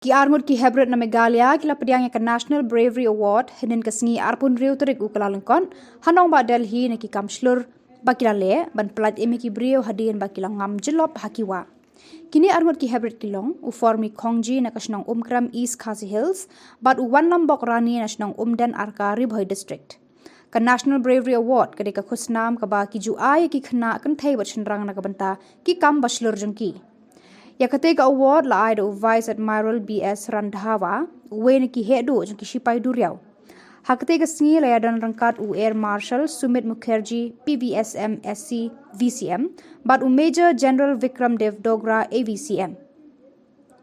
Ki armut ki hebret na Meghalaya kila pediang ka National Bravery Award hinin kasngi arpun riu terik ukalalengkon hanong ba Delhi na ki kamslur bakila le ban pelat emi ki brio hadin bakila ngam jelop hakiwa. Kini armut ki hebret kilong uformi Kongji na kasnong umkram East Khasi Hills bat uwan lambok rani na kasnong umden arka Ribhoi District. Ka National Bravery Award kadika khusnam ka ba ki ju ay ki khna kan thai bat chenrang na kabanta ki kam baslur jengki. Yakatega award la aido Vice Admiral B.S. Randhawa uwe ki hedo jang ki sipai duriau. Hakatega singi la yadan rangkat u Air Marshal Sumit Mukherjee PVSM SC VCM but u Major General Vikram Dev Dogra AVCM.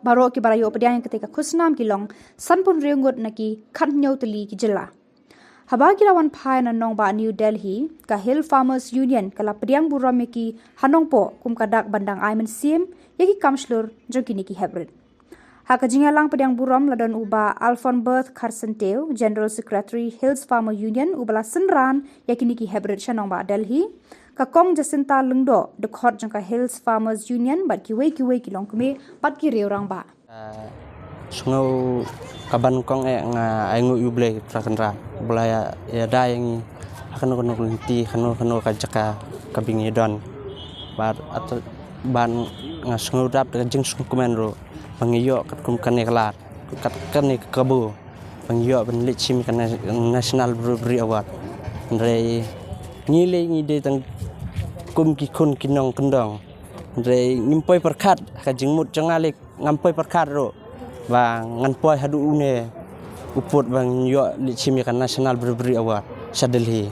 Baro ki barayo pediang ketika khusnam kilong sanpun riungut na ki khatnyau tali ki jilla. Habagi lawan phai na nong ba New Delhi ka Hill Farmers Union kala pediang buram ki hanong po kum kadak bandang aimen sim yaki kamslur jokini ki hebret. Haka jingalang pediang buram ladon uba Alphon Berth Karsenteu General Secretary Hills Farmer Union ubala senran yakini ki hebret shanong ba Delhi ka Kong Jacinta Lungdo de khot jangka Hills Farmers Union bat kiwe kilong kume bat ki reurang ba. Sungau kaban kong nga aingu yuble prakanra bulaya ya dayang akan kunti kanu kajaka kabingi don bar atau ban nga sungau dap de jing sungkumen ro pangiyo kat kum kane kelar kat kane kabu pangiyo ben lichim kan National Bravery Award ndrei ngile ngide tang kum ki kun kinong kendong ndrei ngimpoi perkat ka jingmut jangalik ngampoi perkat ro và ngăn poi hadu une uput bang yo lichimi kan National Bravery Award Delhi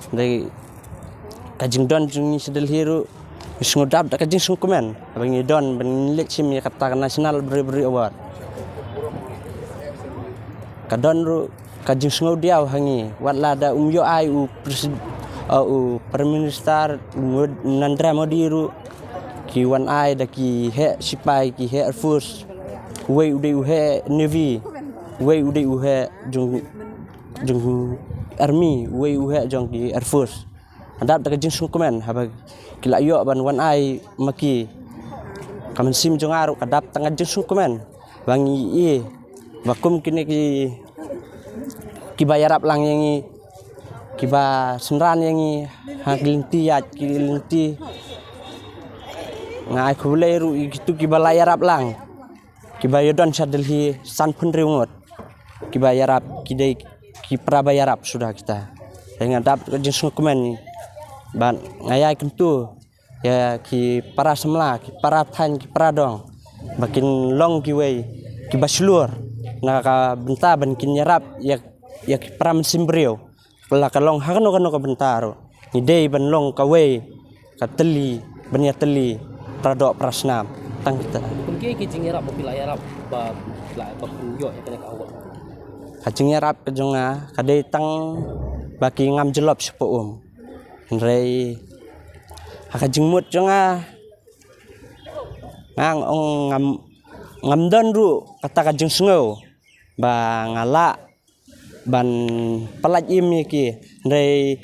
dari kajing don jungi Delhi ru sngudap da kajing sungkumen bang don bang lichimi kata National Bravery Award kadon ru kajing sngau diaw hangi watla da yo ai u Prime Minister Narendra Modi ru ki wan ai da ki he sipai ki he Air Force way ude uhe Navy, way ude uhe jong Army, way uhe jong di Air Force. Andap tak jeng sungkumen, habag kila yo ban wan ai maki kamen sim jong aru kadap tengah jeng sungkumen, bangi i vakum kini ki bayarap lang yangi kiba senran yangi haglinti yat kilinti ngai kuleru itu kiba layarap lang. Kiba yodon Delhi san pun riungot kiba yarap kidai ki praba yarap sudah kita dengan dap jeng komen ban ngayai kentu ya ki para semla ki para than ki para dong makin long ki wei ki baslur na ka benta ban kin yarap ya ki para mesim brio pela ka long hakano ka bentaro ni dei ban long ka wei ka teli ban ya teli pradok prasnam tang kita kumki ki jingerap popila yarap ba yo ya kena kawat kajing yarap kejonga kadai tang baki ngam jelop sepo rei kajing mut jonga ngang ong ngam don ru kata kajing sngau ba ngala ban pelat im ki rei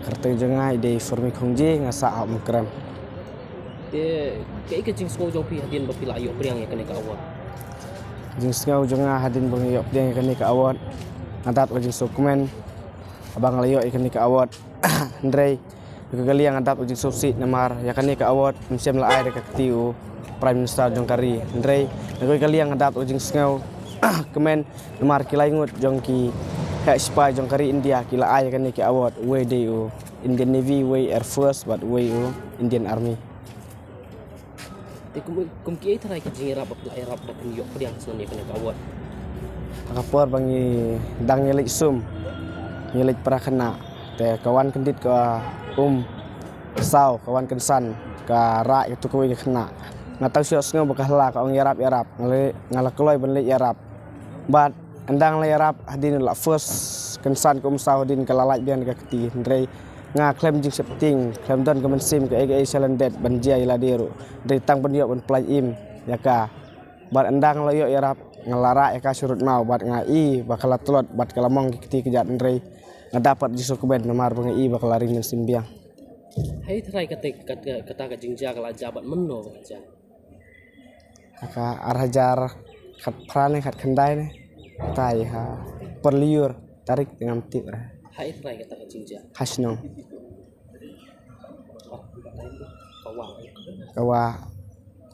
Karteng jonga ide formi Kongji ngasa am kram ke jing sko jopi hadin popila yo priang ya kena kawat jing skau jonga hadin bang yok dia kani ka award ngadat jing dokumen abang layo ikani ka award ndrei kegali yang ngadat jing subsid namar ya kani ka award msiam la ai ka tiu Prime Minister jongkari ndrei kegali yang ngadat jing skau kemen namar kilai ngut jongki hak spy jongkari India kila ai kani ka award WDU Indian Navy way Air Force but way Indian Army kumki tarai ki jingerap popila yarap ba yo priang son ya kena kawat kapor bangi dang nyelik sum nyelik para kena te kawan kendit ke sau kawan kensan ke rak itu kowe kena ngatau siok sngo bakahla ka ong yarap ngala kloy benlik yarap bat endang la yarap hadin la first kensan ke sau din kalalaj bian ka keti ndrei nga klem jing septing klem don kemen sim ke ega salandet banjia ila diru dari tang ben yo ben play im yaka bat endang la yo yarap ngalara eka surut mau bat ngai bakal telot bat kalamong kiti kejat ndrei ngadapat jisu keben namar bengi bakal lari men simbiang hai tarai kata ka jingja kala jabat menno baca ka arhajar kat prane kat kendai ne tai ha perliur tarik dengan tip ra Hai trai kata ke cinja. hasno Kawang.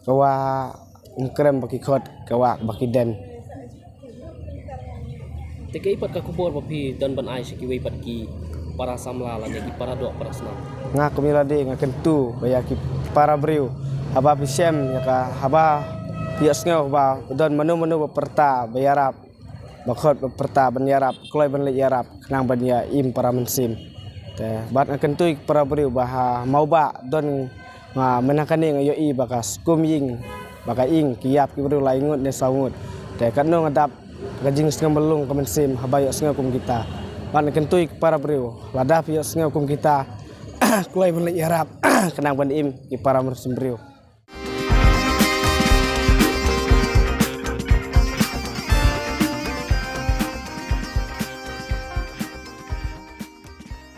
kawa krem baki khot kawa baki den Teka ipat ka kubor papi dan ban ai siki ipat ki para samla la ki para dok para senam. nga kumilade nga kentu bayaki para briu haba pisem ya ka haba pias ngau ba don menu perta bayarap bakhot perta ban yarap kloi ban le yarap kenang ban ya im para mensim te bat nga kentu para briu bah mau ba don nga menakane nga yo i bakas kumying baka ing kiap ki briu laingut ne saungut te kanno ngadap gajing sengam belung kemensim haba yo sengau kum kita ban kentu para briu ladap yo sengau kum kita kloi ban le yarap kenang ban im ki para mensim briu